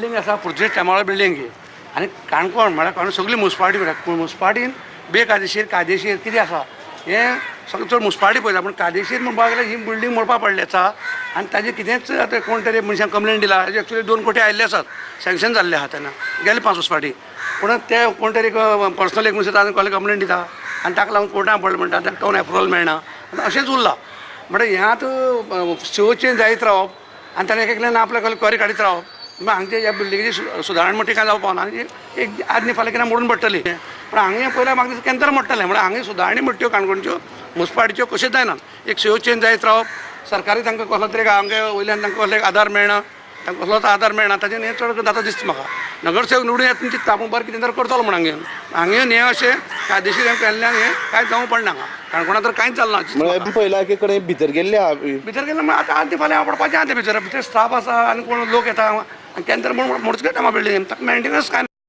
building आसा Portuguese टायमार building ही आनी काणकोण म्हळ्यार काणकोण सगळी मुन्सिपालिटी मुन्सिपालिटीन बेकायदेशीर कायदेशीर कितें आसा हें सगळें चड मुन्सिपालिटी पळयता पूण कायदेशीर म्हणपाक गेल्यार ही बिल्डींग मोडपा पडली आसा आनी ताजें कितेंच आतां कोण तरी मनशान कंप्लेन दिला हेजे एक्चुअली 2 कोटी आयिल्ले आसात सँक्शन जाल्ले आहा तेन्ना गेले 5 मुन्सिपालिटी पूण ते कोण तरी पर्सनल एक मनशान ताणें कसले कंप्लेन दिता आनी ताका लागून कोर्टान पडलें म्हणटा ताका टोन एप्रुवल मेळना अशेंच उरलां म्हणटा हें आतां सीओ चेंज जायत रावप आनी ताणें एकल्यान आपल्या कसले क्वेरी काडीत रावप मागीर हांगचे ह्या बिल्डिंगेची सुदारण म्हणटी कांय जावपा ना आनी एक आज न्ही फाल्यां कितें मोडून पडटली पूण हांगा पयल्या म्हाका दिसता केन्ना मोडटलें म्हणल्यार हांगा सुदारणी म्हणट्यो काणकोणच्यो मुन्सिपालिटीच्यो कश्योच जायना एक सीओ चेंज जायत रावप सरकारी तांकां कसलो तरी हांगा वयल्यान तांकां कसलो एक आदार मेळना तांकां कसलोच आदार मेळना ताजें हें चड जाता दिसता म्हाका नगरसेवक निवडून येता तुमची तापून बरें कितें तरी करतलो म्हण हांगा हें अशें कायदेशीर हें केल्ल्यान हें कांय जावं पडना हांगा काणकोणा तर कांयच जालें ना पयला एके कडेन भितर गेल्ले आहा भितर गेले म्हण आतां आदी फाल्यां पडपाचें आहा तें भितर स्टाफ आसा आनी कोण लोक येता आनी केन्ना तरी मोडचें टायमा बिल्डींग ताका मेंटेनन्स कांय